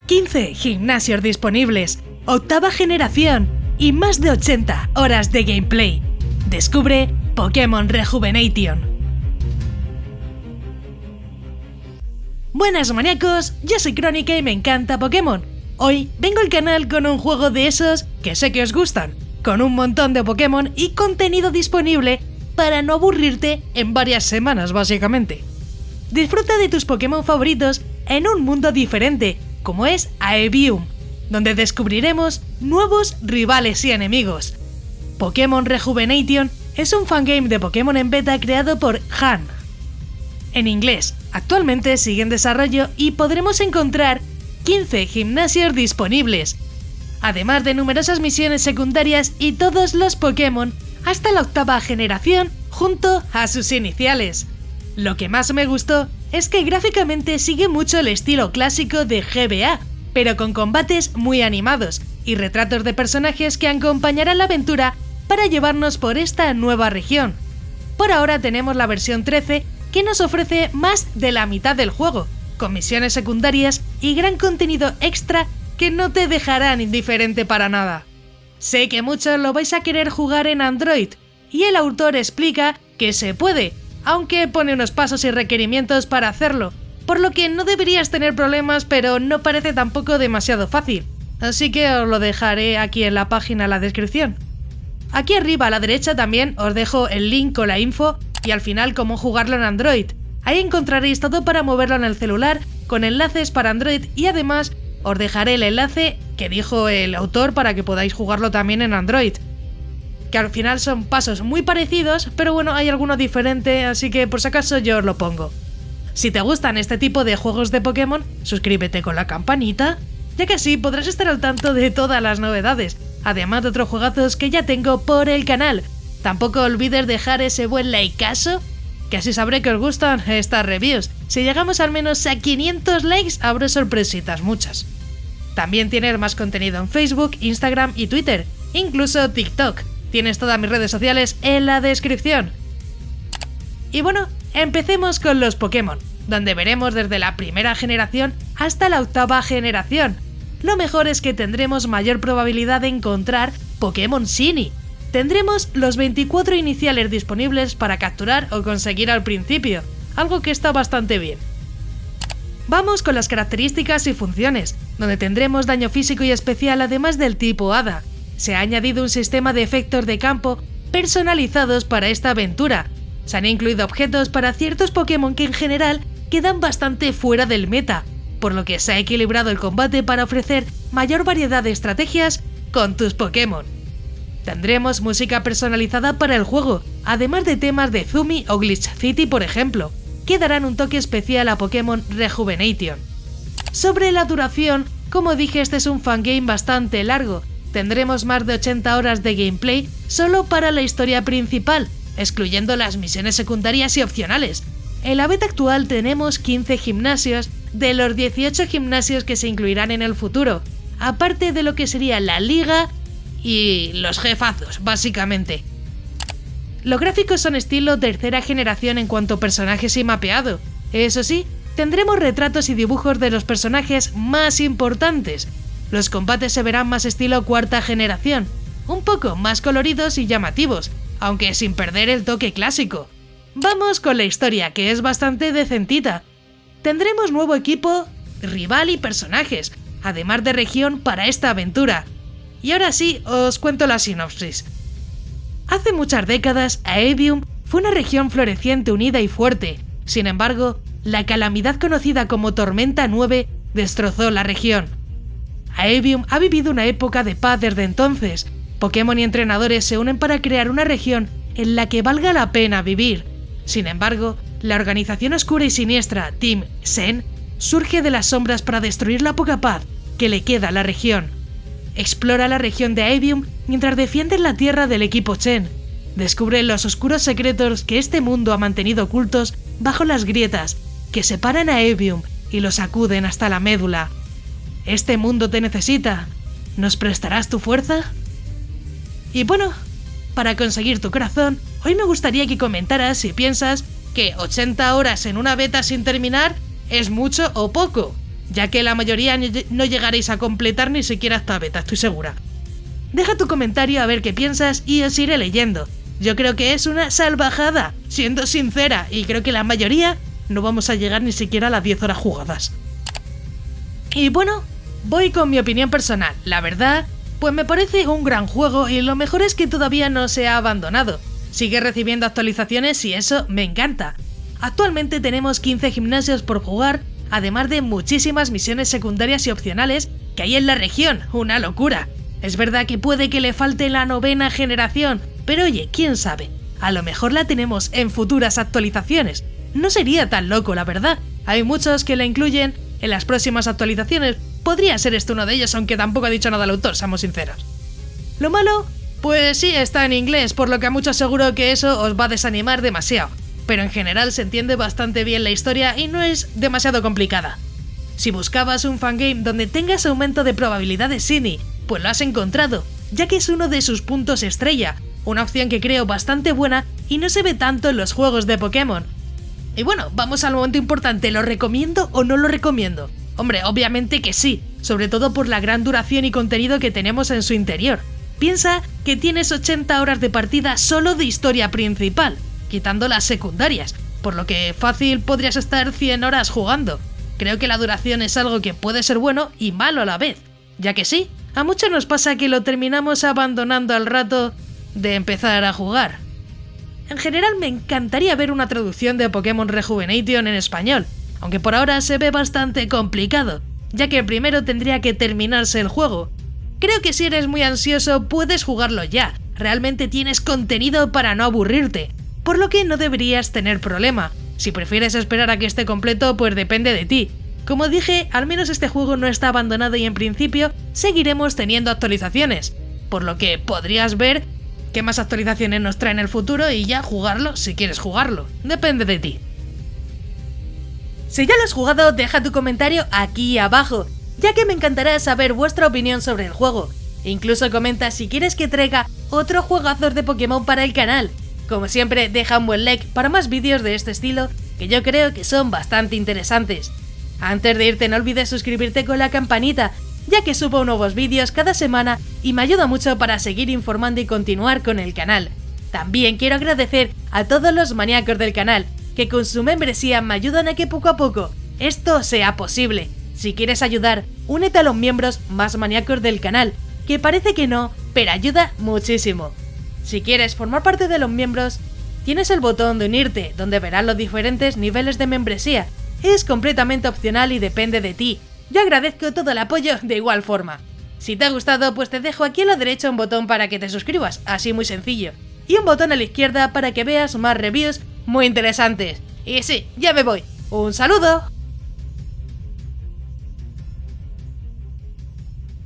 15 gimnasios disponibles, octava generación y más de 80 horas de gameplay. Descubre Pokémon Rejuvenation. Buenas maníacos, yo soy Crónica y me encanta Pokémon. Hoy vengo al canal con un juego de esos que sé que os gustan, con un montón de Pokémon y contenido disponible para no aburrirte en varias semanas básicamente. Disfruta de tus Pokémon favoritos en un mundo diferente, como es Aevium, donde descubriremos nuevos rivales y enemigos. Pokémon Rejuvenation es un fangame de Pokémon en beta creado por Han. En inglés, actualmente sigue en desarrollo y podremos encontrar 15 gimnasios disponibles, además de numerosas misiones secundarias y todos los Pokémon hasta la octava generación junto a sus iniciales. Lo que más me gustó es que gráficamente sigue mucho el estilo clásico de GBA, pero con combates muy animados y retratos de personajes que acompañarán la aventura para llevarnos por esta nueva región. Por ahora tenemos la versión 13 que nos ofrece más de la mitad del juego, con misiones secundarias y gran contenido extra que no te dejarán indiferente para nada. Sé que muchos lo vais a querer jugar en Android, y el autor explica que se puede, aunque pone unos pasos y requerimientos para hacerlo, por lo que no deberías tener problemas, pero no parece tampoco demasiado fácil, así que os lo dejaré aquí en la página en la descripción. Aquí arriba a la derecha también os dejo el link con la info y al final cómo jugarlo en Android. Ahí encontraréis todo para moverlo en el celular, con enlaces para Android y además os dejaré el enlace que dijo el autor para que podáis jugarlo también en Android. Que al final son pasos muy parecidos, pero bueno, hay alguno diferente, así que por si acaso yo os lo pongo. Si te gustan este tipo de juegos de Pokémon, suscríbete con la campanita, ya que así podrás estar al tanto de todas las novedades, además de otros juegazos que ya tengo por el canal. Tampoco olvides dejar ese buen likeazo, que así sabré que os gustan estas reviews. Si llegamos al menos a 500 likes, habrá sorpresitas, muchas. También tienes más contenido en Facebook, Instagram y Twitter, incluso TikTok. Tienes todas mis redes sociales en la descripción. Y bueno, empecemos con los Pokémon, donde veremos desde la primera generación hasta la octava generación. Lo mejor es que tendremos mayor probabilidad de encontrar Pokémon Shiny. Tendremos los 24 iniciales disponibles para capturar o conseguir al principio, algo que está bastante bien. Vamos con las características y funciones, donde tendremos daño físico y especial además del tipo Hada. Se ha añadido un sistema de efectos de campo personalizados para esta aventura. Se han incluido objetos para ciertos Pokémon que en general quedan bastante fuera del meta, por lo que se ha equilibrado el combate para ofrecer mayor variedad de estrategias con tus Pokémon. Tendremos música personalizada para el juego, además de temas de Zumi o Glitch City por ejemplo, que darán un toque especial a Pokémon Rejuvenation. Sobre la duración, como dije, este es un fangame bastante largo. Tendremos más de 80 horas de gameplay solo para la historia principal, excluyendo las misiones secundarias y opcionales. En la beta actual tenemos 15 gimnasios de los 18 gimnasios que se incluirán en el futuro, aparte de lo que sería la liga y los jefazos, básicamente. Los gráficos son estilo tercera generación en cuanto a personajes y mapeado. Eso sí, tendremos retratos y dibujos de los personajes más importantes. Los combates se verán más estilo cuarta generación, un poco más coloridos y llamativos, aunque sin perder el toque clásico. Vamos con la historia, que es bastante decentita. Tendremos nuevo equipo, rival y personajes, además de región para esta aventura. Y ahora sí, os cuento la sinopsis. Hace muchas décadas, Aevium fue una región floreciente, unida y fuerte. Sin embargo, la calamidad conocida como Tormenta 9 destrozó la región. Aevium ha vivido una época de paz desde entonces. Pokémon y entrenadores se unen para crear una región en la que valga la pena vivir. Sin embargo, la organización oscura y siniestra Team Sen surge de las sombras para destruir la poca paz que le queda a la región. Explora la región de Aevium mientras defiendes la tierra del equipo Chen. Descubre los oscuros secretos que este mundo ha mantenido ocultos bajo las grietas que separan a Aevium y lo sacuden hasta la médula. Este mundo te necesita. ¿Nos prestarás tu fuerza? Y bueno, para conseguir tu corazón, hoy me gustaría que comentaras si piensas que 80 horas en una beta sin terminar es mucho o poco. ya que la mayoría no llegaréis a completar ni siquiera esta beta, estoy segura. Deja tu comentario a ver qué piensas y os iré leyendo. Yo creo que es una salvajada, siendo sincera, y creo que la mayoría no vamos a llegar ni siquiera a las 10 horas jugadas. Y bueno, voy con mi opinión personal. La verdad, pues me parece un gran juego y lo mejor es que todavía no se ha abandonado. Sigue recibiendo actualizaciones y eso me encanta. Actualmente tenemos 15 gimnasios por jugar, además de muchísimas misiones secundarias y opcionales que hay en la región, una locura. Es verdad que puede que le falte la 9ª generación, pero oye, quién sabe, a lo mejor la tenemos en futuras actualizaciones. No sería tan loco, la verdad. Hay muchos que la incluyen en las próximas actualizaciones. Podría ser esto uno de ellos, aunque tampoco ha dicho nada el autor, seamos sinceros. Lo malo, pues sí, está en inglés, por lo que a muchos seguro que eso os va a desanimar demasiado. Pero en general se entiende bastante bien la historia y no es demasiado complicada. Si buscabas un fangame donde tengas aumento de probabilidad de Shiny, pues lo has encontrado, ya que es uno de sus puntos estrella, una opción que creo bastante buena y no se ve tanto en los juegos de Pokémon. Y bueno, vamos al momento importante, ¿lo recomiendo o no lo recomiendo? Hombre, obviamente que sí, sobre todo por la gran duración y contenido que tenemos en su interior. Piensa que tienes 80 horas de partida solo de historia principal, quitando las secundarias, por lo que fácil podrías estar 100 horas jugando. Creo que la duración es algo que puede ser bueno y malo a la vez, ya que sí, a muchos nos pasa que lo terminamos abandonando al rato de empezar a jugar. En general me encantaría ver una traducción de Pokémon Rejuvenation en español, aunque por ahora se ve bastante complicado, ya que primero tendría que terminarse el juego. Creo que si eres muy ansioso puedes jugarlo ya, realmente tienes contenido para no aburrirte, por lo que no deberías tener problema. Si prefieres esperar a que esté completo, pues depende de ti. Como dije, al menos este juego no está abandonado y en principio seguiremos teniendo actualizaciones, por lo que podrías ver qué más actualizaciones nos trae en el futuro y ya jugarlo si quieres jugarlo, depende de ti. Si ya lo has jugado, deja tu comentario aquí abajo, ya que me encantará saber vuestra opinión sobre el juego. Incluso comenta si quieres que traiga otro juegazos de Pokémon para el canal. Como siempre, deja un buen like para más vídeos de este estilo, que yo creo que son bastante interesantes. Antes de irte no olvides suscribirte con la campanita, ya que subo nuevos vídeos cada semana y me ayuda mucho para seguir informando y continuar con el canal. También quiero agradecer a todos los maníacos del canal, que con su membresía me ayudan a que poco a poco esto sea posible. Si quieres ayudar, únete a los miembros más maníacos del canal, que parece que no, pero ayuda muchísimo. Si quieres formar parte de los miembros, tienes el botón de unirte, donde verás los diferentes niveles de membresía. Es completamente opcional y depende de ti. Yo agradezco todo el apoyo de igual forma. Si te ha gustado, pues te dejo aquí a la derecha un botón para que te suscribas, así muy sencillo. Y un botón a la izquierda para que veas más reviews muy interesantes. Y sí, ya me voy. ¡Un saludo!